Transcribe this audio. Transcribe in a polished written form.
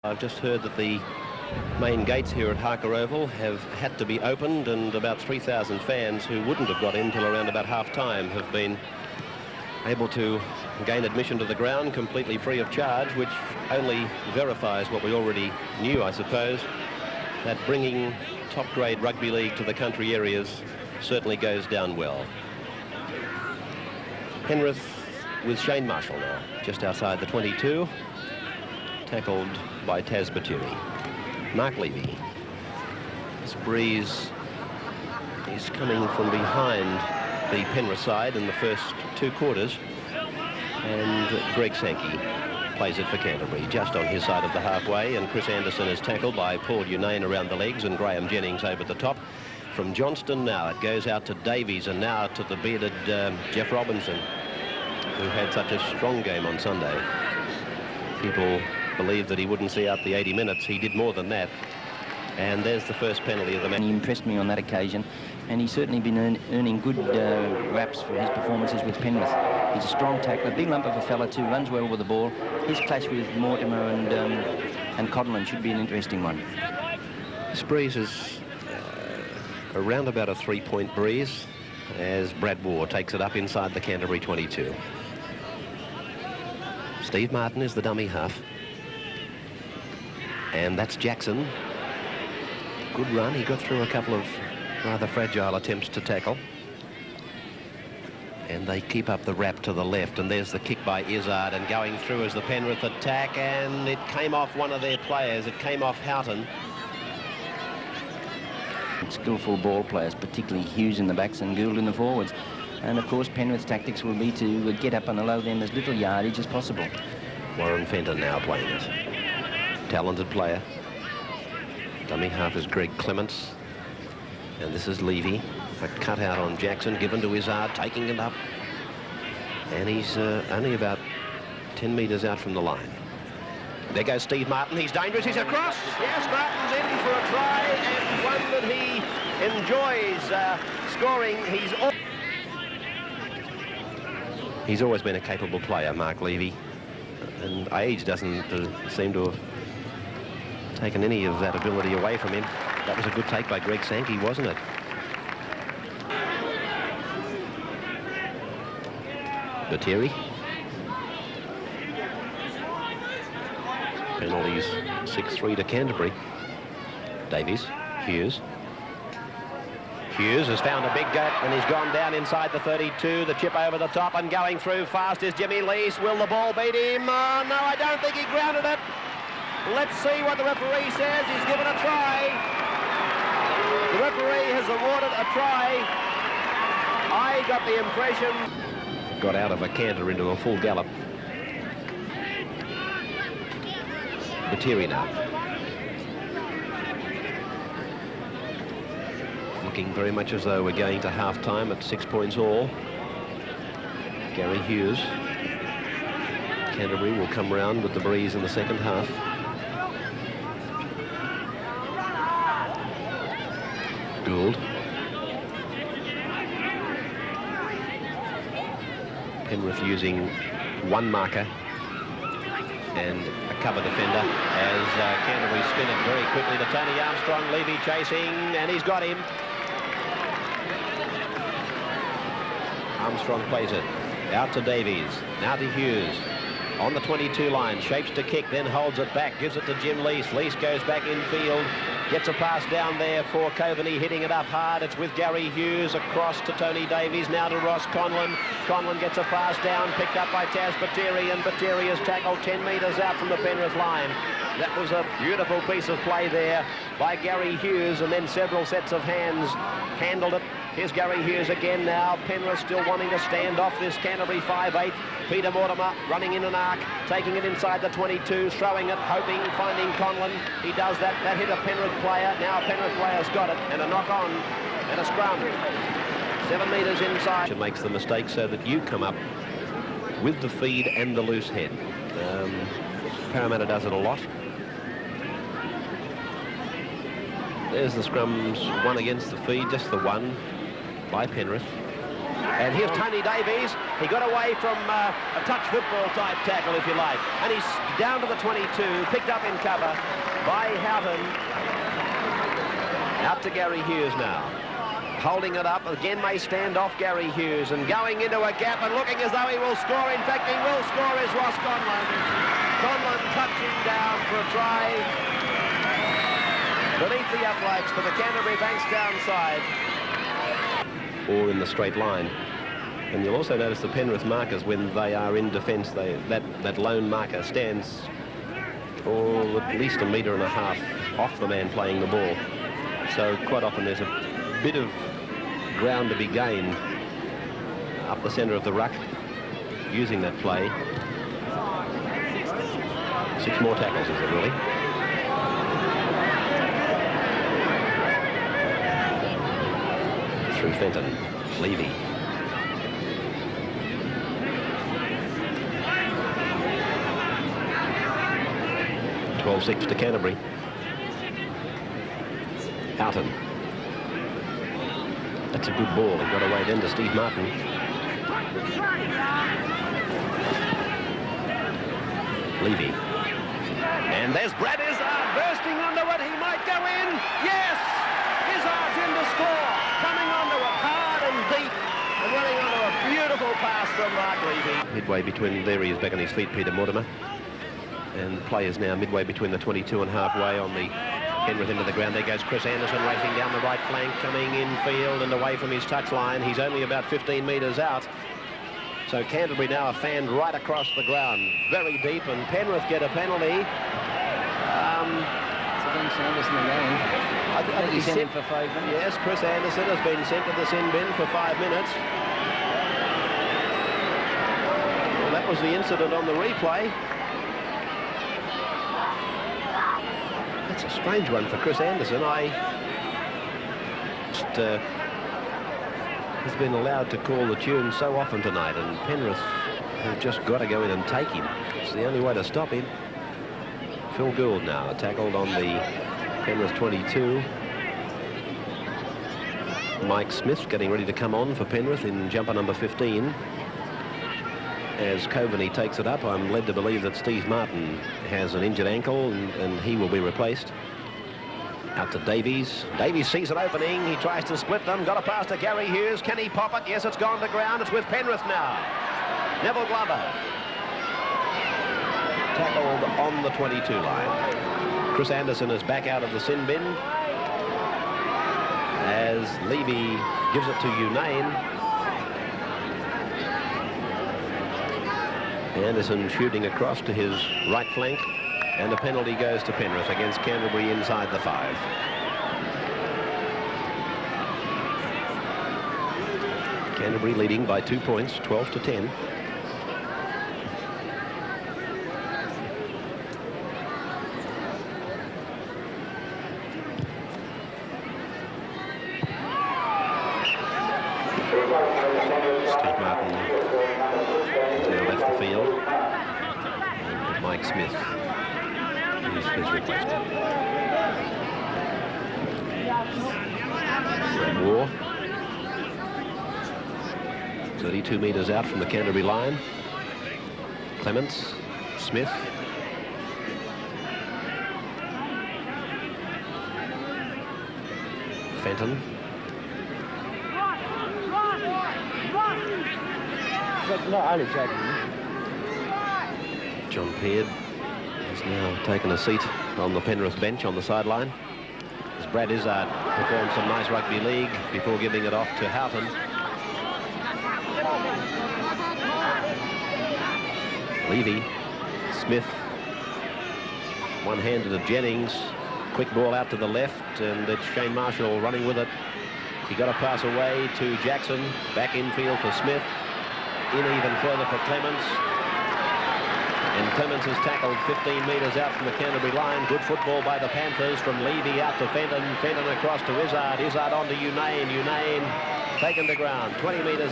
I've just heard that the main gates here at Harker Oval have had to be opened, and about 3,000 fans who wouldn't have got in till around about half-time have been able to gain admission to the ground completely free of charge, which only verifies what we already knew, I suppose, that bringing top-grade rugby league to the country areas certainly goes down well. Penrith with Shane Marshall now, just outside the 22, tackled by Taz Baturi. Mark Levy. This breeze is coming from behind the Penrith side in the first two quarters, and Greg Sankey plays it for Canterbury just on his side of the halfway, and Chris Anderson is tackled by Paul Unane around the legs and Graham Jennings over the top. From Johnston now it goes out to Davies, and now to the bearded Jeff Robinson, who had such a strong game on Sunday. People believed that he wouldn't see out the 80 minutes. He did more than that. And there's the first penalty of the match. He impressed me on that occasion, and he's certainly been earning good raps for his performances with Penrith. He's a strong tackler, big lump of a fella too, runs well with the ball. His clash with Mortimer and Codlin should be an interesting one. This breeze is around about a 3-point breeze as Brad Waugh takes it up inside the Canterbury 22. Steve Martin is the dummy half. And that's Jackson. Good run. He got through a couple of rather fragile attempts to tackle. And they keep up the wrap to the left. And there's the kick by Izzard, and going through is the Penrith attack. And it came off one of their players. It came off Houghton. Skillful ball players, particularly Hughes in the backs and Gould in the forwards. And of course Penrith's tactics will be to get up and allow them as little yardage as possible. Warren Fenton now playing it. Talented player. Dummy half is Greg Clements. And this is Levy. A cutout on Jackson, given to Izzard, taking it up. And he's only about 10 metres out from the line. There goes Steve Martin. He's dangerous. He's across. Yes, Martin's in for a try, and one that he enjoys scoring. He's always been a capable player, Mark Levy. And age doesn't seem to have taken any of that ability away from him. That was a good take by Greg Sankey, wasn't it? Baturi. Penalties 6-3 to Canterbury. Davies, Hughes. Hughes has found a big gap, and he's gone down inside the 32. The chip over the top, and going through fast is Jimmy Lease. Will the ball beat him? Oh, no, I don't think he grounded it. Let's see what the referee says. He's given a try. The referee has awarded a try. I got the impression. Got out of a canter into a full gallop. Baturi now. Looking very much as though we're going to half-time at 6 points all. Gary Hughes. Canterbury will come round with the breeze in the second half. Gould. Penrith using one marker and a cover defender as Canterbury spin it very quickly to Tony Armstrong. Levy chasing, and he's got him. Armstrong plays it out to Davies, now to Hughes. On the 22 line, shapes to kick, then holds it back, gives it to Jim Lease. Lease goes back infield, gets a pass down there for Coveney, hitting it up hard. It's with Gary Hughes across to Tony Davies, now to Ross Conlon. Conlon gets a pass down, picked up by Taz Baturi, and Baturi is tackled 10 metres out from the Penrith line. That was a beautiful piece of play there by Gary Hughes, and then several sets of hands handled it. Here's Gary Hughes again now. Penrith still wanting to stand off this Canterbury 5-8. Peter Mortimer running in an arc, taking it inside the 22, throwing it, hoping, finding Conlon. He does that. That hit a Penrith player. Now a Penrith player's got it, and a knock on and a scrum. 7 metres inside. It makes the mistake so that you come up with the feed and the loose head. Parramatta does it a lot. There's the scrums, one against the feed, just the one by Penrith. And here's Tony Davies, He got away from a touch football type tackle, if you like. And he's down to the 22, picked up in cover by Houghton. Out to Gary Hughes now. Holding it up, again may stand off Gary Hughes, and going into a gap and looking as though he will score. In fact, he will score is Ross Conlon. Conlon touching down for a try beneath the uprights for the Canterbury Bankstown side. All in the straight line. And you'll also notice the Penrith markers, when they are in defence, that lone marker stands at least 1.5 metres off the man playing the ball. So quite often there's a bit of ground to be gained up the centre of the ruck using that play. 6 more tackles, is it really? Through Fenton. Levy. (12-6) to Canterbury. Houghton. That's a good ball. He got away then to Steve Martin. Levy. And there's Brad Izzard bursting onto it. He might go in. Yes! Izzard's in to score. Coming onto it hard and deep. And running onto a beautiful pass from Mark Levy. Midway between, there he is back on his feet, Peter Mortimer. And the play is now midway between the 22 and halfway on the Penrith into the ground. There goes Chris Anderson racing down the right flank, coming infield and away from his touchline. He's only about 15 metres out. So Canterbury now are fanned right across the ground, very deep, and Penrith get a penalty. It's against Anderson again. I think he's sent him for 5 minutes. Yes, Chris Anderson has been sent to the sin bin for 5 minutes. Well, that was the incident on the replay. That's a strange one for Chris Anderson. He's been allowed to call the tune so often tonight, and Penrith have just got to go in and take him. It's the only way to stop him. Phil Gould now tackled on the Penrith 22. Mike Smith getting ready to come on for Penrith in jumper number 15. As Coveney takes it up, I'm led to believe that Steve Martin has an injured ankle, and he will be replaced. Out to Davies. Davies sees an opening. He tries to split them. Got a pass to Gary Hughes. Can he pop it? Yes, it's gone to ground. It's with Penrith now. Neville Glover. Tackled on the 22 line. Chris Anderson is back out of the sin bin as Levy gives it to Unane. Anderson shooting across to his right flank, and a penalty goes to Penrith against Canterbury inside the 5. Canterbury leading by 2 points, 12-10. Steve Martin has now left the field, and Mike Smith is his replacement. Brad Moore, 32 metres out from the Canterbury line. Clements, Smith. Fenton. John Peard has now taken a seat on the Penrith bench on the sideline as Brad Izzard performed some nice rugby league before giving it off to Houghton. Levy, Smith, one-handed to Jennings, quick ball out to the left, and it's Shane Marshall running with it. He got a pass away to Jackson, back infield for Smith, in even further for Clements, and Clements is tackled 15 metres out from the Canterbury line. Good football by the Panthers from Levy out to Fenton, Fenton across to Izzard, Izzard on to Unane, Unane taken to ground 20 metres